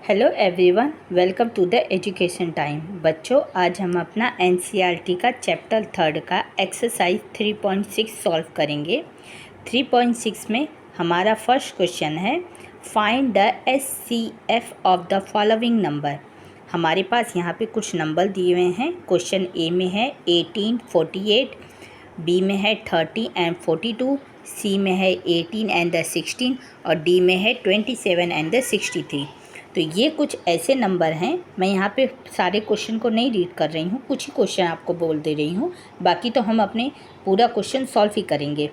Hello everyone, welcome to the education time. बच्चों, आज हम अपना एनसीईआरटी का चैप्टर 3 का एक्सरसाइज 3.6 सॉल्व करेंगे। 3.6 में हमारा फर्स्ट क्वेश्चन है, find the HCF of the following number. हमारे पास यहाँ पे कुछ नंबर दिए हुए हैं। क्वेश्चन ए में है 18, 48, बी में है 30 एंड 42, सी में है 18 एंड द 16 और डी में है 27 एंड द 63। तो ये कुछ ऐसे नंबर हैं। मैं यहाँ पे सारे क्वेश्चन को नहीं रीड कर रही हूँ, कुछ ही क्वेश्चन आपको बोल दे रही हूँ, बाकी तो हम अपने पूरा क्वेश्चन सॉल्व ही करेंगे।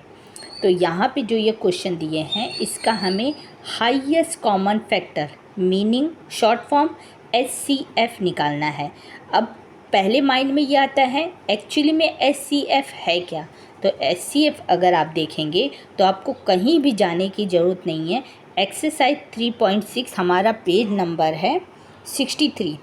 तो यहाँ पे जो ये क्वेश्चन दिए हैं, इसका हमें highest common factor meaning short form HCF निकालना है। अब पहले माइंड में ये आता है एक्चुअली में एचसीएफ है क्या। तो एचसीएफ अगर आप देखेंगे तो आपको कहीं भी जाने की ज़रूरत नहीं है। एक्सरसाइज 3.6 हमारा पेज नंबर है 63।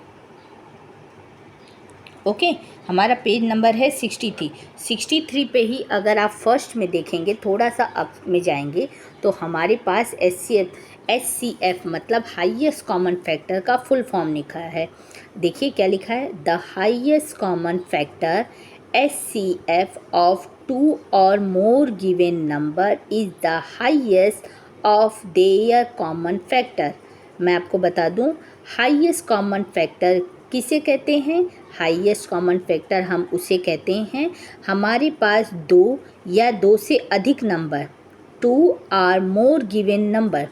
ओके, हमारा पेज नंबर है 63 पे ही अगर आप फर्स्ट में देखेंगे, थोड़ा सा अप में जाएंगे तो हमारे पास एचसीएफ मतलब हाईएस्ट कॉमन फैक्टर का फुल फॉर्म लिखा है। देखिए क्या लिखा है, the highest common factor HCF of 2 और more given number is the highest of their common factor. मैं आपको बता दूं, हाईएस्ट कॉमन फैक्टर किसे कहते हैं। हाईएस्ट कॉमन फैक्टर हम उसे कहते हैं हमारे पास 2 या 2 से अधिक number, 2 or more given number,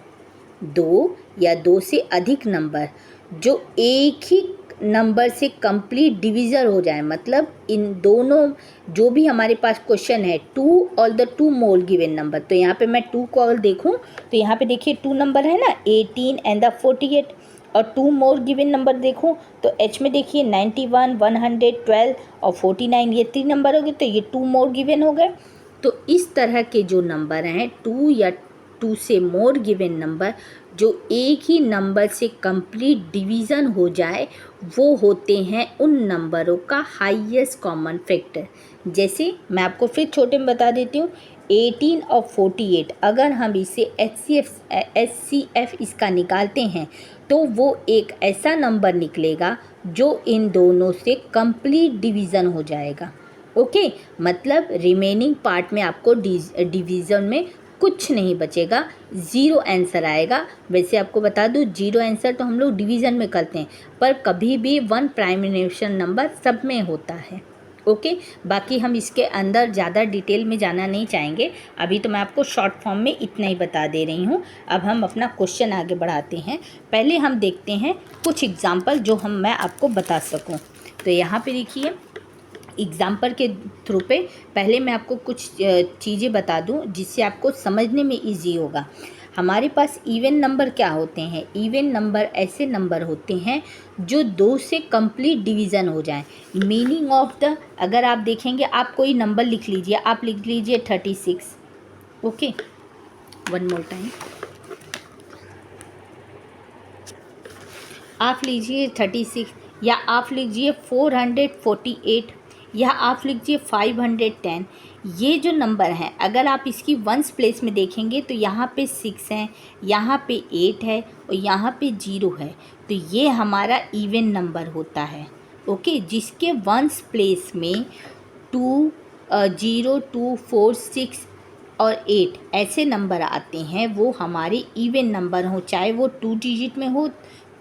2 या 2 से अधिक नंबर जो एक ही नंबर से कंप्लीट डिवीज़र हो जाए। मतलब इन दोनों जो भी हमारे पास क्वेश्चन है, 2 और द 2 मोर गिवन नंबर, तो यहाँ पे मैं 2 को अगर देखूँ तो यहाँ पे देखिए 2 नंबर है ना, 18 एंड द 48, और 2 मोर गिवन नंबर देखूँ तो एच में देखिए 91, 112 और 49, ये 3 नंबर हो गए, तो ये 2 मोर गिवन हो गए। तो इस तरह के जो नंबर हैं, 2 या 2 से मोर गिवन नंबर जो एक ही नंबर से कंप्लीट डिवीज़न हो जाए, वो होते हैं उन नंबरों का हाईएस्ट कॉमन फैक्टर। जैसे मैं आपको फिर छोटे में बता देती हूँ, 18 और 48 अगर हम इसे एचसीएफ इसका निकालते हैं तो वो एक ऐसा नंबर निकलेगा जो इन दोनों से कंप्लीट डिवीज़न हो जाएगा। ओके, मतलब रिमेनिंग पार्ट में आपको डिवीज़न में कुछ नहीं बचेगा, ज़ीरो आंसर आएगा। वैसे आपको बता दूं, जीरो आंसर तो हम लोग डिवीज़न में करते हैं, पर कभी भी 1 प्राइम नेचुरल नंबर सब में होता है। ओके, बाकी हम इसके अंदर ज़्यादा डिटेल में जाना नहीं चाहेंगे, अभी तो मैं आपको शॉर्ट फॉर्म में इतना ही बता दे रही हूँ। अब हम अपना क्वेश्चन आगे बढ़ाते हैं। पहले हम देखते हैं कुछ एग्जाम्पल जो मैं आपको बता सकूँ। तो यहाँ पे देखिए, एग्ज़ाम्पल के थ्रू पे पहले मैं आपको कुछ चीज़ें बता दूं जिससे आपको समझने में इजी होगा। हमारे पास इवन नंबर क्या होते हैं। इवन नंबर ऐसे नंबर होते हैं जो 2 से कंप्लीट डिवीज़न हो जाएं। मीनिंग ऑफ द, अगर आप देखेंगे, आप कोई नंबर लिख लीजिए, आप लिख लीजिए 36। ओके, वन मोर टाइम, आप लीजिए 36, या आप लीजिए 448, या आप लीजिए 510। ये जो नंबर हैं, अगर आप इसकी वंस प्लेस में देखेंगे तो यहाँ पे 6 है, यहाँ पे 8 है और यहाँ पे 0 है। तो ये हमारा इवन नंबर होता है। ओके, जिसके वंस प्लेस में 2, 0, 2, 4, 6 और 8 ऐसे नंबर आते हैं, वो हमारे इवन नंबर हो, चाहे वो 2 डिजिट में हो,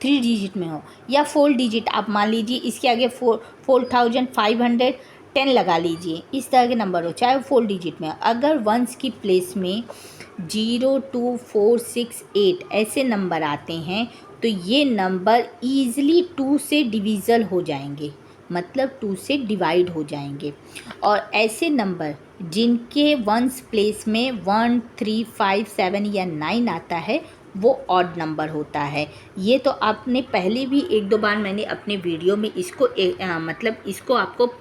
3 डिजिट में हो, या 4 डिजिट। आप मान लीजिए इसके आगे 4510 लगा लीजिए, इस तरह के नंबर हो, चाहे वो 4 डिजिट में हो। अगर वंस की प्लेस में 0, 2, 4, 6, 8 ऐसे नंबर आते हैं तो ये नंबर ईज़िली 2 से डिविज़ल हो जाएंगे, मतलब 2 से डिवाइड हो जाएंगे। और ऐसे नंबर जिनके वंस प्लेस में 1, 3, 5, 7 या 9 आता है, वो ऑड नंबर होता है। ये तो आपने पहले भी 1-2 बार मैंने अपने वीडियो में इसको मतलब इसको आपको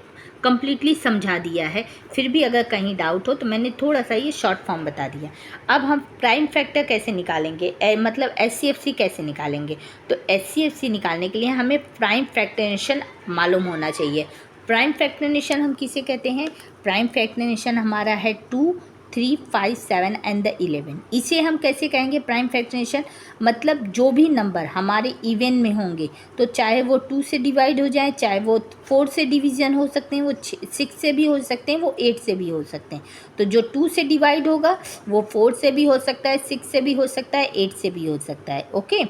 कम्प्लीटली समझा दिया है। फिर भी अगर कहीं डाउट हो तो मैंने थोड़ा सा ये शॉर्ट फॉर्म बता दिया। अब हम प्राइम फैक्टर कैसे निकालेंगे, मतलब एचसीएफसी कैसे निकालेंगे। तो एचसीएफसी निकालने के लिए हमें प्राइम फैक्टराइजेशन मालूम होना चाहिए। प्राइम फैक्टराइजेशन हम किसे कहते हैं। प्राइम फैक्टराइजेशन हमारा है 2 3, 5, 7 एंड द 11। इसे हम कैसे कहेंगे प्राइम फ्रैक्शनेशन, मतलब जो भी नंबर हमारे इवन में होंगे, तो चाहे वो 2 से डिवाइड हो जाए, चाहे वो 4 से डिवीज़न हो सकते हैं, वो 6 से भी हो सकते हैं, वो 8 से भी हो सकते हैं। तो जो 2 से डिवाइड होगा वो 4 से भी हो सकता है, 6 से भी हो सकता है, 8 से भी हो सकता है। ओके।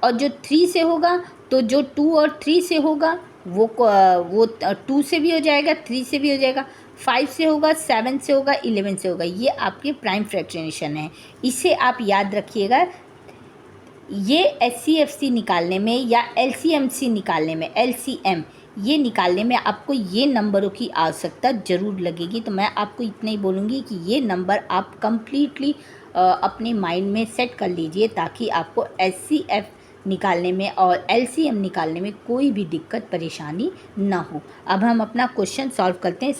और जो 3 से होगा, तो जो 2 और 3 से होगा वो 2 से भी हो जाएगा, 3 से भी हो जाएगा, 5 से होगा, 7 से होगा, 11 से होगा। ये आपके प्राइम फ्रैक्शनेशन है। इसे आप याद रखिएगा। ये SCFC निकालने में या LCMC निकालने में, LCM ये निकालने में आपको ये नंबरों की आवश्यकता ज़रूर लगेगी। तो मैं आपको इतना ही बोलूँगी कि ये नंबर आप कम्प्लीटली अपने माइंड में सेट कर लीजिए, ताकि आपको SCF निकालने में और LCM निकालने में कोई भी दिक्कत परेशानी ना हो। अब हम अपना क्वेश्चन सॉल्व करते हैं।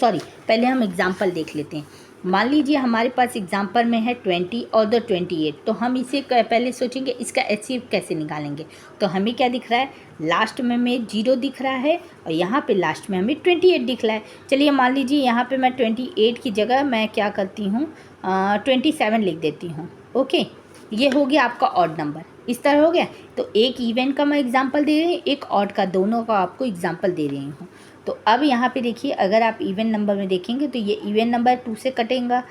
पहले हम एग्जाम्पल देख लेते हैं। मान लीजिए हमारे पास एग्जाम्पल में है 20 और द 28। तो हम इसे पहले सोचेंगे इसका HCF कैसे निकालेंगे। तो हमें क्या दिख रहा है, लास्ट में हमें 0 दिख रहा है और यहाँ पे लास्ट में हमें 28 दिख रहा है। चलिए मान लीजिए यहाँ पे मैं 28 की जगह मैं क्या करती हूँ, 27 लिख देती हूँ। ओके, ये हो गया आपका ऑड नंबर। इस तरह हो गया। तो एक इवन का मैं एग्जाम्पल दे रही हूँ, एक ऑड का, दोनों का आपको एग्जाम्पल दे रही हूँ। तो अब यहाँ पे देखिए, अगर आप इवन नंबर में देखेंगे तो ये इवन नंबर 2 से कटेगा।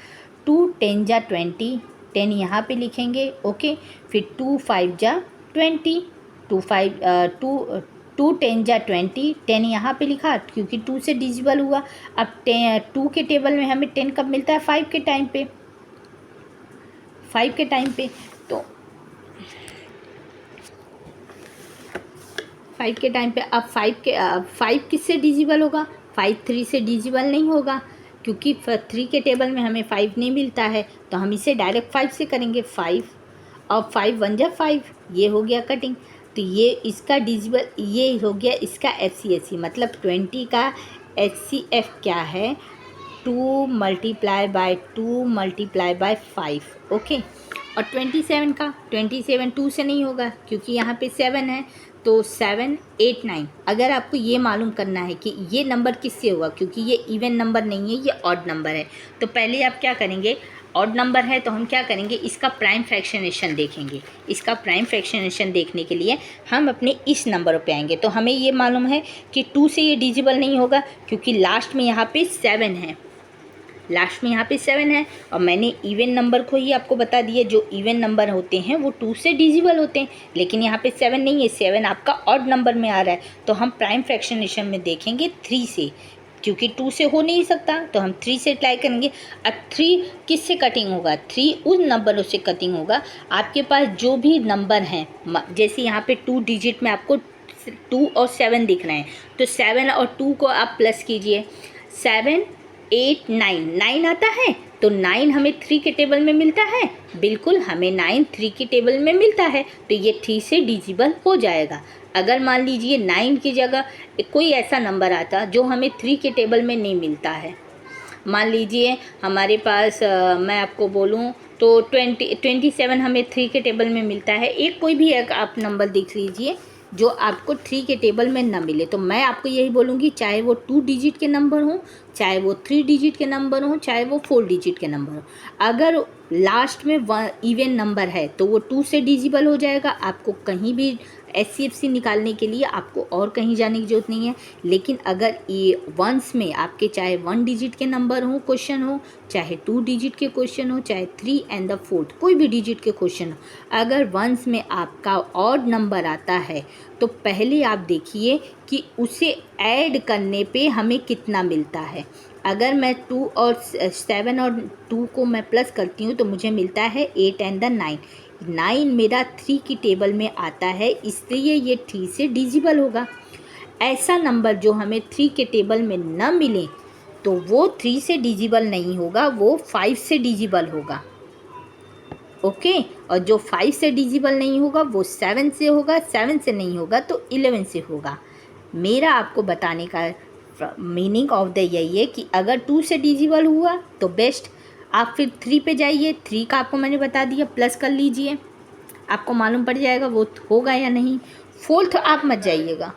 2 10 जा 20, 10 यहाँ पे लिखेंगे। ओके, फिर 2 5 जा 20, 2 10 जा 20, 10 यहाँ पे लिखा क्योंकि 2 से डिजिबल हुआ। अब 2 के टेबल में हमें 10 कब मिलता है, 5 के टाइम पे, 5 के टाइम पे। तो 5 के टाइम पे अब 5 किससे डिजिबल होगा, 5 3 से डिजिबल नहीं होगा, क्योंकि 3 के टेबल में हमें 5 नहीं मिलता है। तो हम इसे डायरेक्ट 5 से करेंगे, 5 और 5 1 जा 5, ये हो गया कटिंग। तो ये इसका डिजिबल, ये हो गया इसका FCSC, मतलब 20 का HCF क्या है, 2 multiply by 2 multiply bye 5। Okay. और 27 2 से नहीं होगा क्योंकि यहाँ पे 7 है। तो 7 8 9, अगर आपको ये मालूम करना है कि ये नंबर किससे होगा, क्योंकि ये इवन नंबर नहीं है, ये ऑड नंबर है, तो पहले आप क्या करेंगे, ऑड नंबर है तो हम क्या करेंगे, इसका प्राइम फ्रैक्शनेशन देखेंगे। इसका प्राइम फ्रैक्शनेशन देखने के लिए हम अपने इस नंबर पे आएंगे। तो हमें ये मालूम है कि 2 से ये डिजिबल नहीं होगा क्योंकि लास्ट में यहाँ पे 7 है, लास्ट में यहाँ पे 7 है। और मैंने इवन नंबर को ही आपको बता दिया, जो इवन नंबर होते हैं वो 2 से डिजिबल होते हैं, लेकिन यहाँ पे 7 नहीं है, 7 आपका ऑड नंबर में आ रहा है। तो हम प्राइम फ्रैक्शनेशन में देखेंगे 3 से, क्योंकि 2 से हो नहीं सकता, तो हम 3 से ट्राई करेंगे। अब 3 किससे कटिंग होगा, 3 उन नंबरों से कटिंग होगा आपके पास जो भी नंबर हैं। जैसे यहाँ पे 2 डिजिट में आपको 2 और 7 दिख रहे हैं, तो 7 और 2 को आप प्लस कीजिए, 7 8 9, 9 आता है। तो 9 हमें 3 के टेबल में मिलता है, बिल्कुल हमें 9 3 के टेबल में मिलता है, तो ये 3 से डिजिबल हो जाएगा। अगर मान लीजिए 9 की जगह कोई ऐसा नंबर आता जो हमें 3 के टेबल में नहीं मिलता है, मान लीजिए हमारे पास मैं आपको बोलूँ तो 27 हमें 3 के टेबल में मिलता है। एक कोई भी एक आप नंबर देख लीजिए जो आपको 3 के टेबल में ना मिले, तो मैं आपको यही बोलूँगी, चाहे वो 2 डिजिट के नंबर हों, चाहे वो 3 डिजिट के नंबर हों, चाहे वो 4 डिजिट के नंबर हों, अगर लास्ट में इवन नंबर है तो वो 2 से डिजिबल हो जाएगा। आपको कहीं भी SCFC निकालने के लिए आपको और कहीं जाने की ज़रूरत नहीं है। लेकिन अगर ये वंस में आपके चाहे 1 डिजिट के नंबर हो, क्वेश्चन हो, चाहे 2 डिजिट के क्वेश्चन हो, चाहे 3 एंड द 4th कोई भी डिजिट के क्वेश्चन हो, अगर वंस में आपका ऑड नंबर आता है तो पहले आप देखिए कि उसे ऐड करने पे हमें कितना मिलता है। अगर मैं 2 और 7 और 2 को मैं प्लस करती हूँ तो मुझे मिलता है 8 एंड द 9। 9 मेरा 3 की टेबल में आता है, इसलिए ये 3 से डिजिबल होगा। ऐसा नंबर जो हमें 3 के टेबल में न मिले तो वो 3 से डिजिबल नहीं होगा, वो 5 से डिजिबल होगा। ओके। और जो 5 से डिजिबल नहीं होगा वो 7 से होगा, 7 से नहीं होगा तो 11 से होगा। मेरा आपको बताने का मीनिंग ऑफ द यही है कि अगर 2 से डिजिबल हुआ तो बेस्ट, आप फिर 3 पे जाइए, 3 का आपको मैंने बता दिया, प्लस कर लीजिए, आपको मालूम पड़ जाएगा वो होगा या नहीं। 4th आप मत जाइएगा।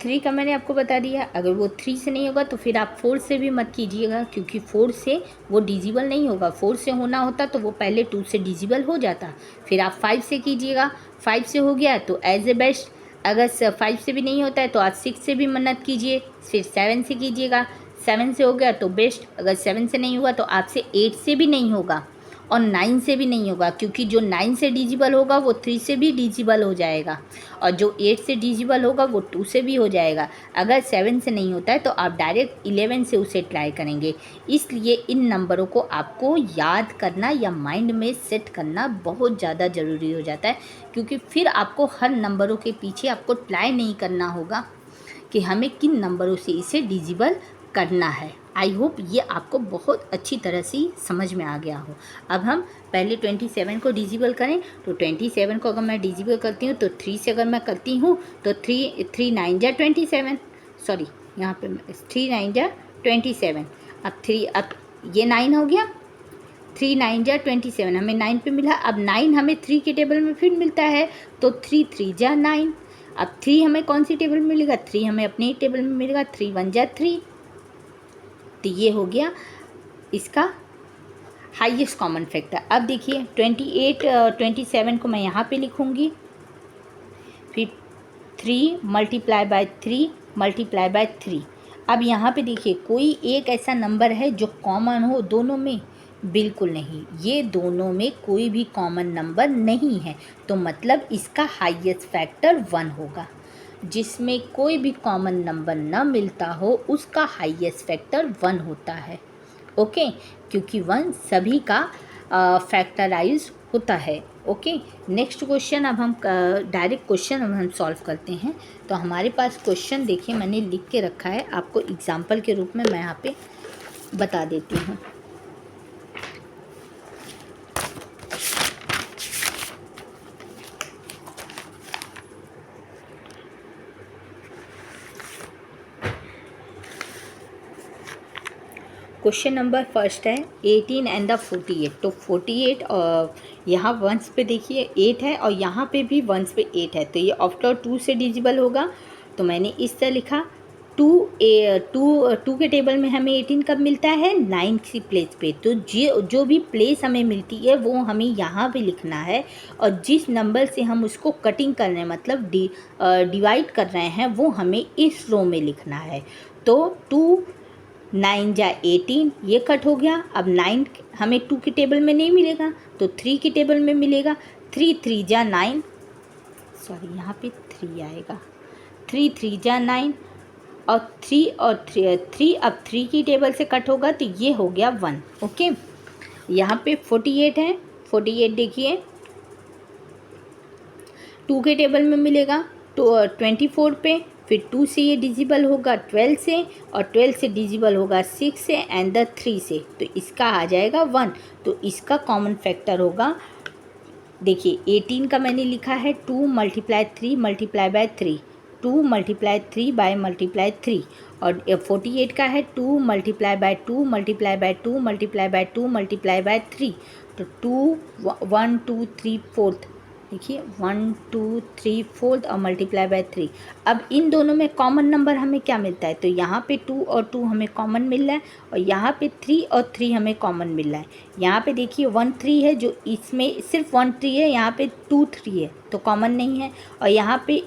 3 का मैंने आपको बता दिया। अगर वो 3 से नहीं होगा तो फिर आप 4 से भी मत कीजिएगा, क्योंकि 4 से वो डिजिबल नहीं होगा। 4 से होना होता तो वो पहले 2 से डिजिबल हो जाता। फिर आप 5 से कीजिएगा, 5 से हो गया तो एज ए बेस्ट। अगर 5 से भी नहीं होता है तो आप 6 से भी मन्नत कीजिए, फिर 7 से कीजिएगा। 7 से हो गया तो बेस्ट। अगर 7 से नहीं हुआ तो आपसे 8 से भी नहीं होगा और 9 से भी नहीं होगा, क्योंकि जो 9 से डिजिबल होगा वो 3 से भी डिजिबल हो जाएगा, और जो 8 से डिजिबल होगा वो 2 से भी हो जाएगा। अगर 7 से नहीं होता है तो आप डायरेक्ट 11 से उसे ट्राई करेंगे। इसलिए इन नंबरों को आपको याद करना या माइंड में सेट करना बहुत ज़्यादा ज़रूरी हो जाता है, क्योंकि फिर आपको हर नंबरों के पीछे आपको ट्राई नहीं करना होगा कि हमें किन नंबरों से इसे डिजिबल करना है। आई होप ये आपको बहुत अच्छी तरह से समझ में आ गया हो। अब हम पहले 27 को डिजिबल करें। तो 27 को अगर मैं डिजिबल करती हूँ तो 3 से अगर मैं करती हूँ तो 3 9 जा 27, सॉरी यहाँ पे 3 9 जा 27। अब ये 9 हो गया, 3 9 जा 27 हमें 9 पे मिला। अब 9 हमें 3 के टेबल में फिर मिलता है तो 3 3 जा 9। अब 3 हमें कौन सी टेबल में मिलेगा, 3 हमें अपने टेबल में मिलेगा, 3 1 जा 3। तो ये हो गया इसका हाईएस्ट कॉमन फैक्टर। अब देखिए 27 को मैं यहाँ पे लिखूँगी, फिर 3 मल्टीप्लाई बाय 3 मल्टीप्लाई बाय 3। अब यहाँ पे देखिए कोई एक ऐसा नंबर है जो कॉमन हो दोनों में, बिल्कुल नहीं। ये दोनों में कोई भी कॉमन नंबर नहीं है, तो मतलब इसका हाईएस्ट फैक्टर 1 होगा। जिसमें कोई भी कॉमन नंबर न मिलता हो उसका हाईएस्ट फैक्टर 1 होता है। ओके, क्योंकि 1 सभी का फैक्टराइज होता है। ओके, नेक्स्ट क्वेश्चन अब हम डायरेक्ट क्वेश्चन अब हम सॉल्व करते हैं। तो हमारे पास क्वेश्चन देखिए मैंने लिख के रखा है, आपको एग्जांपल के रूप में मैं यहाँ पे बता देती हूँ। क्वेश्चन नंबर फर्स्ट है 18 एंड द 48। तो 48 और यहाँ वंस पे देखिए 8 है और यहाँ पे भी वंस पे 8 है, तो ये आफ्टर 2 से डिजिबल होगा। तो मैंने इस तरह लिखा 2 के टेबल में हमें 18 कब मिलता है, 9 की प्लेस पे। तो जो भी प्लेस हमें मिलती है वो हमें यहाँ पे लिखना है, और जिस नंबर से हम उसको कटिंग कर रहे हैं मतलब डिवाइड कर रहे हैं वो हमें इस रो में लिखना है। तो 2 9 जा 18 ये कट हो गया। अब 9 हमें 2 के टेबल में नहीं मिलेगा तो 3 के टेबल में मिलेगा। 3 3 जा 9, सॉरी यहाँ पे 3 आएगा, 3 3 जा 9 और 3 अब 3 की टेबल से कट होगा तो ये हो गया 1। ओके, यहाँ पे 48 है, 48 देखिए 2 के टेबल में मिलेगा तो 24 पे, फिर 2 से ये डिजिबल होगा 12 से, और 12 से डिजिबल होगा 6 से एंड द 3 से, तो इसका आ जाएगा 1। तो इसका कॉमन फैक्टर होगा, देखिए 18 का मैंने लिखा है 2 multiply 3 multiply by 3, 2 multiply 3 by multiply 3, और 48 का है 2 multiply by 2 multiply by 2 multiply by 2 multiply bye 3। तो 2 1 2 3 4, देखिए 1 2 3 4 और मल्टीप्लाई बाय 3। अब इन दोनों में कॉमन नंबर हमें क्या मिलता है, तो यहाँ पे 2 और 2 हमें कॉमन मिल रहा है, और यहाँ पे 3 और 3 हमें कॉमन मिल रहा है। यहाँ पे देखिए 1 3 है, जो इसमें सिर्फ 1 3 है, यहाँ पे 2 3 है तो कॉमन नहीं है, और यहाँ पे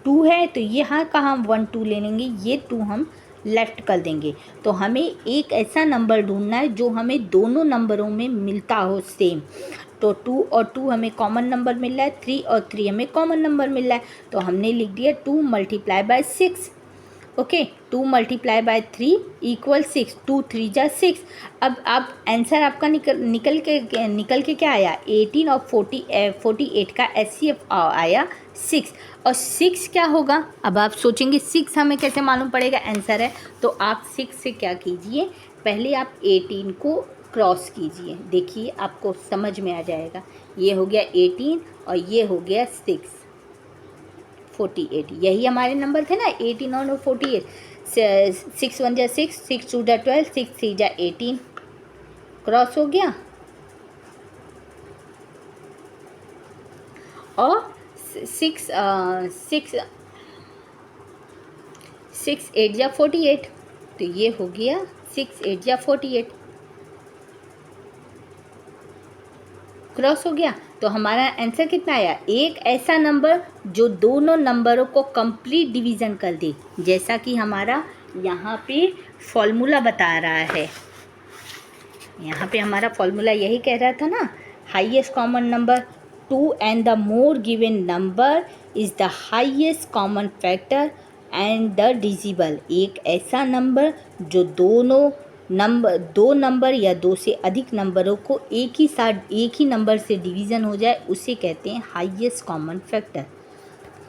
2 है तो यहाँ का हम 1 2 ले लेंगे, ये 2 हम लेफ्ट कर देंगे। तो हमें एक ऐसा नंबर ढूंढना है जो हमें दोनों नंबरों में मिलता हो सेम। तो 2 और 2 हमें कॉमन नंबर मिल रहा है, 3 और 3 हमें कॉमन नंबर मिल रहा है, तो हमने लिख दिया 2 multiply bye 6। Okay, 2 multiply bye 3 equal 6, 2 3 जा 6। अब आंसर आपका निकल के क्या आया, 18 और 48 का HCF आया 6। और 6 क्या होगा, अब आप सोचेंगे 6 हमें कैसे मालूम पड़ेगा आंसर है, तो आप 6 से क्या कीजिए, पहले आप 18 को क्रॉस कीजिए, देखिए आपको समझ में आ जाएगा। ये हो गया 18 और ये हो गया 6, 48, यही हमारे नंबर थे ना 18 और 48। 6 1 जा 6, 6 2 जा 12, 6 3 जा 18, क्रॉस हो गया। और 6 6 8 या 48, तो ये हो गया 6 8 या 48, क्रॉस हो गया। तो हमारा आंसर कितना आया, एक ऐसा नंबर जो दोनों नंबरों को कंप्लीट डिवीज़न कर दे, जैसा कि हमारा यहाँ पे फॉर्मूला बता रहा है। यहाँ पे हमारा फॉर्मूला यही कह रहा था ना, highest common number 2 and the more given number is the highest common factor and the डिजिबल। एक ऐसा नंबर जो दो नंबर या दो से अधिक नंबरों को एक ही नंबर से डिवीज़न हो जाए, उसे कहते हैं highest common factor.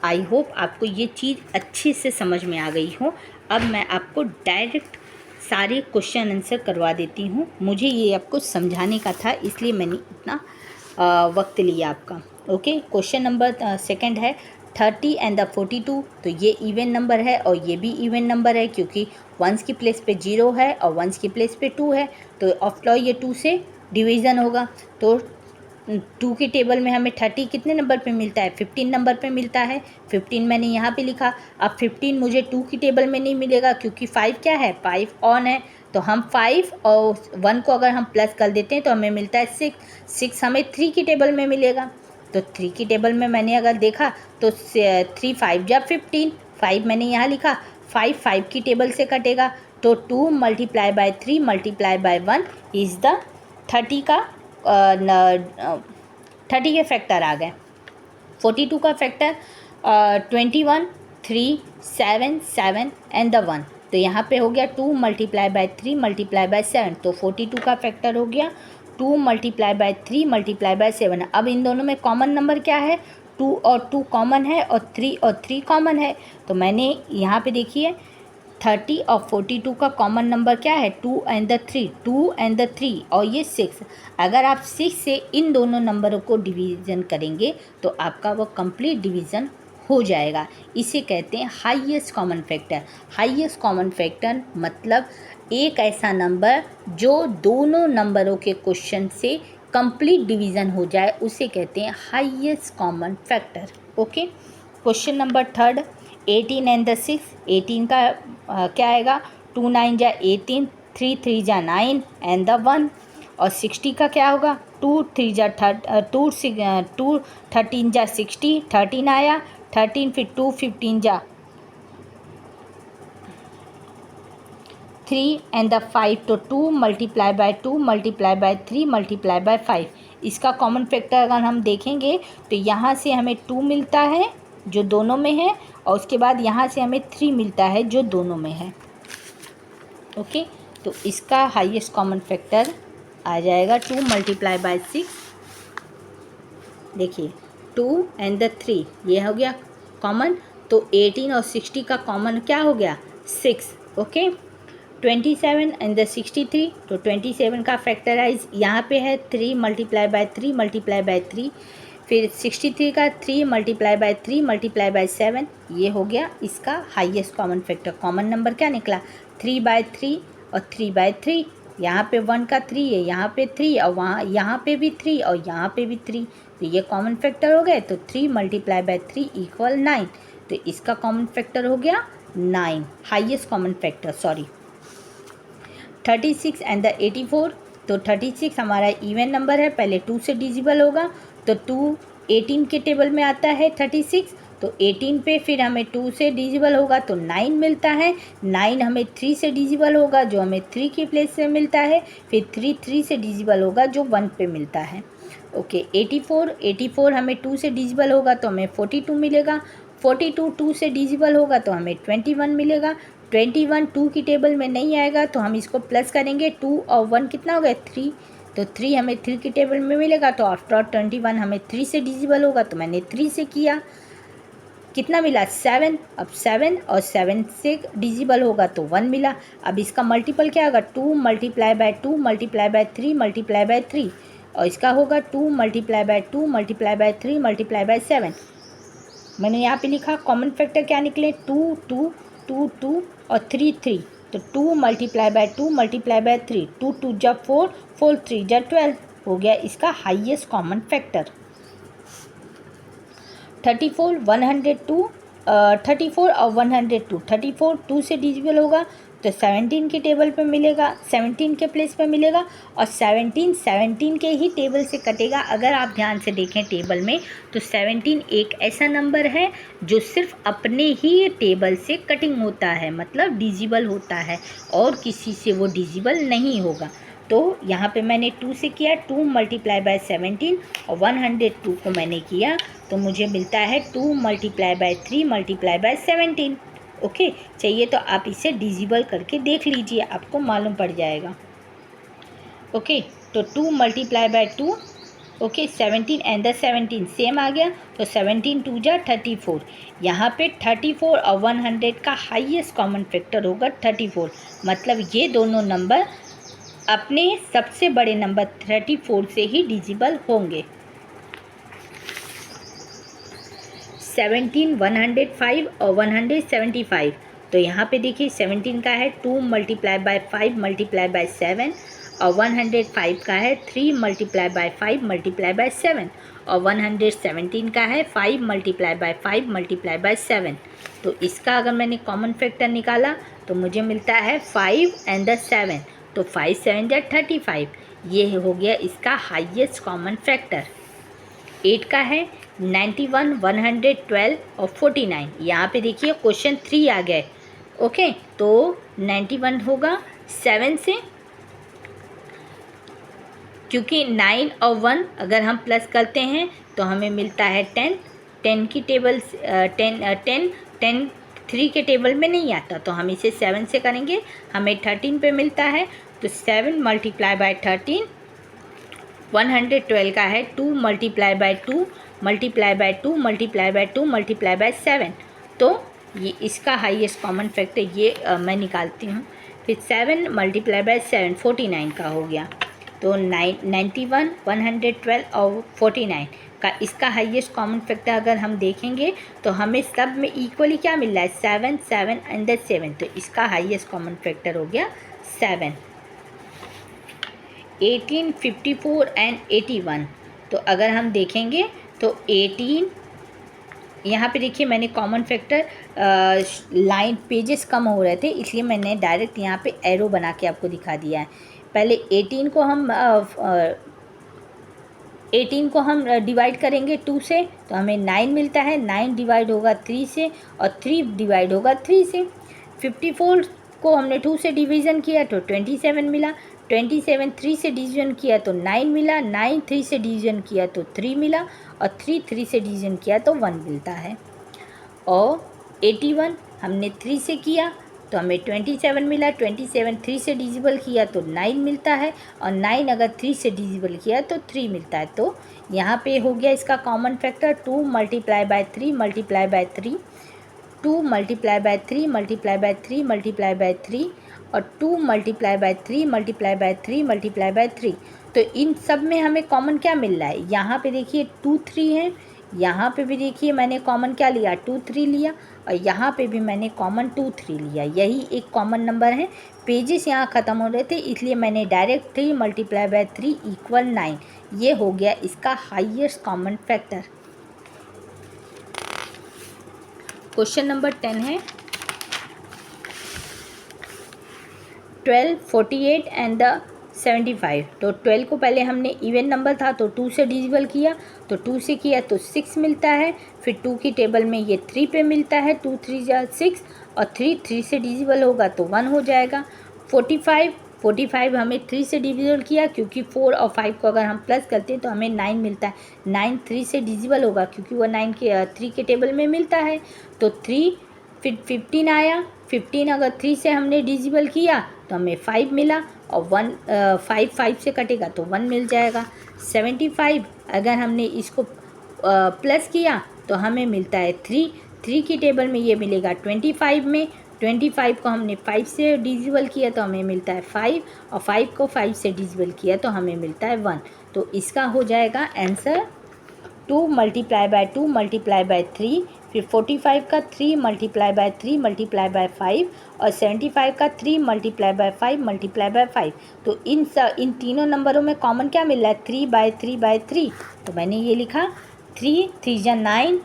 I hope आपको ये चीज़ अच्छे से समझ में आ गई हो। अब मैं आपको डायरेक्ट सारे क्वेश्चन आंसर करवा देती हूँ। मुझे ये आपको समझाने का था, इसलिए मैंने इतना वक्त लिया आपका। ओके, क्वेश्चन नंबर सेकंड है 30 एंड द 42। तो ये इवन नंबर है और ये भी इवन नंबर है, क्योंकि वंस की प्लेस पे 0 है और वंस की प्लेस पे 2 है, तो ऑफ लॉ ये 2 से डिवीज़न होगा। तो 2 की टेबल में हमें 30 कितने नंबर पे मिलता है, 15 नंबर पे मिलता है। 15 मैंने यहाँ पे लिखा। अब 15 मुझे 2 की टेबल में नहीं मिलेगा, क्योंकि 5 क्या है, 5 ऑन है। तो हम 5 और 1 को अगर हम प्लस कर देते हैं तो हमें मिलता है 6 हमें 3 की टेबल में मिलेगा। तो 3 की टेबल में मैंने अगर देखा तो 3 5 या 15, 5 मैंने यहाँ लिखा, 5 की टेबल से कटेगा। तो 2 multiply bye 3 multiply by 1 is the 30 का 30 के फैक्टर आ गए। 42 का फैक्टर 21 3 7 7 एंड द 1। तो यहाँ पे हो गया 2 मल्टीप्लाई बाय 3 मल्टीप्लाई बाय 7। तो 42 का फैक्टर हो गया 2 मल्टीप्लाई बाय 3 मल्टीप्लाई बाय 7। अब इन दोनों में कॉमन नंबर क्या है, 2 और 2 कॉमन है और 3 कॉमन है। तो मैंने यहाँ पे देखिए 30 और 42 का कॉमन नंबर क्या है, 2 एंड द 3 और ये 6। अगर आप 6 से इन दोनों नंबरों को डिवीज़न करेंगे तो आपका वो कंप्लीट डिवीज़न हो जाएगा। इसे कहते हैं highest common factor. Highest common factor मतलब एक ऐसा नंबर जो दोनों नंबरों के क्वेश्चन से कंप्लीट डिवीज़न हो जाए, उसे कहते हैं highest common factor. Okay, question number third 18 and the 6। 18 का क्या आएगा, 2 9 जा 18, 3 3 जा 9 एंड द 1। और 60 का क्या होगा, 2 3 जा 2 13 जा 60, 13 आया, 13 फिर 2 15 जा 3 एंड द 5। तो 2 multiply by 2 multiply bye 3 multiply by 5। इसका कॉमन फैक्टर अगर हम देखेंगे तो यहाँ से हमें 2 मिलता है जो दोनों में है, और उसके बाद यहाँ से हमें 3 मिलता है जो दोनों में है। ओके, तो इसका हाईएस्ट कॉमन फैक्टर आ जाएगा 2 मल्टीप्लाई बाय 6। देखिए 2 एंड द 3 ये हो गया कॉमन। तो 18 और 60 का कॉमन क्या हो गया, 6। Okay, 27 and the 63। तो 27 का फैक्टराइज यहाँ पे है 3 मल्टीप्लाई बाय 3 मल्टीप्लाई बाय 3। फिर 63 का 3 मल्टीप्लाई बाय 3 मल्टीप्लाई बाय 7। ये हो गया इसका highest common factor. Common number क्या निकला, 3/3 और 3/3। यहाँ पे 1 का 3 है, यहाँ पे 3 और वहाँ यहाँ पे भी 3 और यहाँ पे भी 3। तो ये कॉमन फैक्टर हो गए। तो 3 मल्टीप्लाई बाय 3 इक्वल 9। तो इसका कॉमन फैक्टर हो गया 9, highest common factor. Sorry, 36 and the 84। तो 36 हमारा इवन नंबर है, पहले 2 से डिजिबल होगा। तो 2 18 के टेबल में आता है 36। तो 18 पे फिर हमें 2 से डिजिबल होगा तो 9 मिलता है। 9 हमें 3 से डिजिबल होगा जो हमें 3 की प्लेस से मिलता है। फिर 3 से डिजिबल होगा जो 1 पे मिलता है। ओके, 84 हमें 2 से डिजिबल होगा तो हमें 42 मिलेगा। 42 2 से डिजिबल होगा तो हमें 21 मिलेगा। 21 2 की टेबल में नहीं आएगा तो हम इसको प्लस करेंगे। 2 और 1 कितना हो गया, 3। तो 3 हमें 3 की टेबल में मिलेगा। तो आफ्टर 21 हमें 3 से डिजिबल होगा तो मैंने 3 से किया, कितना मिला, 7। अब 7 और 7 से डिजिबल होगा तो 1 मिला। अब इसका मल्टीपल क्या होगा, 2 multiply by 2 multiply bye 3 multiply by 3। और इसका होगा 2 multiply by 2 multiply bye 3 multiply by 7। मैंने यहाँ पे लिखा कॉमन फैक्टर क्या निकले, 2 2 2 2 और 3 3। तो 2 मल्टीप्लाई बाय 2 मल्टीप्लाई बाय 3, 2 2 जा 4 4 3 जा 12 हो गया इसका हाईएस्ट कॉमन फैक्टर। 34 102 34 और 102, 34 2 से डिविजिबल होगा तो 17 के टेबल पे मिलेगा, 17 के प्लेस पे मिलेगा, और 17 के ही टेबल से कटेगा। अगर आप ध्यान से देखें टेबल में तो 17 एक ऐसा नंबर है जो सिर्फ अपने ही टेबल से कटिंग होता है, मतलब डिविजिबल होता है, और किसी से वो डिविजिबल नहीं होगा। तो यहाँ पे मैंने 2 से किया, 2 मल्टीप्लाई बाय 17, और 102 को मैंने किया तो मुझे मिलता है 2 multiply bye 3 multiply by 17। Okay, चाहिए तो आप इसे डिविजिबल करके देख लीजिए, आपको मालूम पड़ जाएगा। ओके, तो 2 multiply by 2, okay, 17 and the 17 same आ गया, तो 17 2 जा 34। यहाँ पे 34 और 100 का हाईएस्ट कॉमन फैक्टर होगा 34, मतलब ये दोनों नंबर अपने सबसे बड़े नंबर 34 से ही डिविजिबल होंगे। 17 105 और 175, तो यहाँ पे देखिए 17 का है 2 मल्टीप्लाई बाय 5 मल्टीप्लाई बाय 7, और 105 का है 3 मल्टीप्लाई बाय 5 मल्टीप्लाई बाय 7, और 117 का है 5 मल्टीप्लाई बाय 5 मल्टीप्लाई बाय 7। तो इसका अगर मैंने कॉमन फैक्टर निकाला तो मुझे मिलता है 5 एंड द 7, तो 5 7 जा 35, ये हो गया इसका हाईएस्ट कॉमन फैक्टर। 8 का है 91 112 और 49। यहाँ पे देखिए क्वेश्चन 3 आ गए। ओके, तो 91 होगा 7 से, क्योंकि 9 और 1 अगर हम प्लस करते हैं तो हमें मिलता है 10। 10 की टेबल 10 3 के टेबल में नहीं आता, तो हम इसे 7 से करेंगे, हमें 13 पे मिलता है, तो 7 मल्टीप्लाई बाय 13। 112 का है 2 multiply by 2 multiply by 2 multiply by 2 multiply bye 7, तो ये इसका हाईएस्ट कॉमन फैक्टर ये मैं निकालती हूँ। फिर 7 मल्टीप्लाई बाय 7 49 का हो गया, तो 91 112 और 49 का इसका हाईएस्ट कॉमन फैक्टर अगर हम देखेंगे तो हमें सब में इक्वली क्या मिल रहा है, 7 7 एंड 7, तो इसका हाईएस्ट कॉमन फैक्टर हो गया 7। 18 54 एंड 81, तो अगर हम देखेंगे तो 18, यहाँ पे देखिए मैंने कॉमन फैक्टर लाइन पेजेस कम हो रहे थे इसलिए मैंने डायरेक्ट यहाँ पे एरो बना के आपको दिखा दिया है। पहले 18 को हम डिवाइड करेंगे 2 से तो हमें 9 मिलता है, 9 डिवाइड होगा 3 से और 3 डिवाइड होगा 3 से। 54 को हमने 2 से डिवीज़न किया तो 27 मिला, 27 3 से डिवीज़न किया तो 9 मिला, 9 3 से डिवीज़न किया तो 3 मिला, और 3 3 से डिवीज़न किया तो 1 मिलता है। और 81 हमने 3 से किया तो हमें 27 मिला, 27 3 से डिविजिबल किया तो 9 मिलता है, और 9 अगर 3 से डिविजिबल किया तो 3 मिलता है। तो यहाँ पे हो गया इसका common factor 2 multiply bye 3 multiply by 3, 2 multiply bye 3 multiply by 3 multiply by 3, और 2 multiply bye 3 multiply by 3 multiply by 3। तो इन सब में हमें कॉमन क्या मिल रहा है, यहाँ पे देखिए 2 3 है, यहाँ पे भी देखिए मैंने कॉमन क्या लिया 2 3 लिया, और यहाँ पे भी मैंने कॉमन 2 3 लिया, यही एक कॉमन नंबर है। पेजेस यहाँ ख़त्म हो रहे थे इसलिए मैंने डायरेक्ट 3 मल्टीप्लाई बाय 3 इक्वल 9, ये हो गया इसका highest common factor. Question number 10 है 12 48 एंड द 75। तो 12 को पहले हमने इवन नंबर था तो 2 से डिविजिबल किया, तो 2 से किया तो 6 मिलता है, फिर 2 की टेबल में ये 3 पे मिलता है, 2 3 जा 6, और 3 3 से डिविजिबल होगा तो 1 हो जाएगा। 45 हमें 3 से डिविजिबल किया क्योंकि 4 और 5 को अगर हम प्लस करते हैं तो हमें 9 मिलता है, 9 3 से डिविजिबल होगा क्योंकि वो 3 के टेबल में मिलता है, तो 3। फिर 15 आया, 15 अगर 3 से हमने डिविजिबल किया तो हमें 5 मिला, और 5 से कटेगा तो 1 मिल जाएगा। 75 अगर हमने इसको प्लस किया तो हमें मिलता है 3 की टेबल में ये मिलेगा 25 में, 25 को हमने 5 से डिविजिबल किया तो हमें मिलता है 5, और 5 को 5 से डिविजिबल किया तो हमें मिलता है 1। तो इसका हो जाएगा answer 2 multiply by 2 multiply bye 3, फिर 45 का 3 मल्टीप्लाई बाय 3 मल्टीप्लाई बाय 5, और 75 का 3 मल्टीप्लाई बाय 5 मल्टीप्लाई बाय 5। तो इन तीनों नंबरों में कॉमन क्या मिल रहा है, 3 बाय 3 बाय 3, तो मैंने ये लिखा 3 3 जा 9,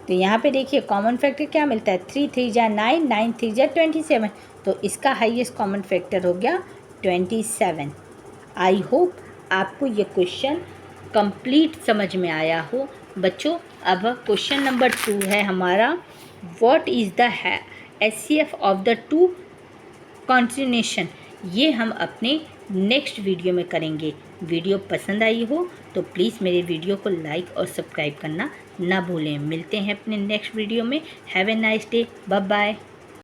तो यहाँ पे देखिए कॉमन फैक्टर क्या मिलता है, 3 3 जा 9, 9 3 जा 27, तो इसका हाईएस्ट कॉमन फैक्टर हो गया 27। आई होप आपको ये क्वेश्चन कंप्लीट समझ में आया हो बच्चों। अब क्वेश्चन नंबर 2 है हमारा, what is the HCF of the two continuation. ये हम अपने नेक्स्ट वीडियो में करेंगे। वीडियो पसंद आई हो तो प्लीज़ मेरे वीडियो को लाइक और सब्सक्राइब करना ना भूलें। मिलते हैं अपने नेक्स्ट वीडियो में। Have a nice day, bye bye.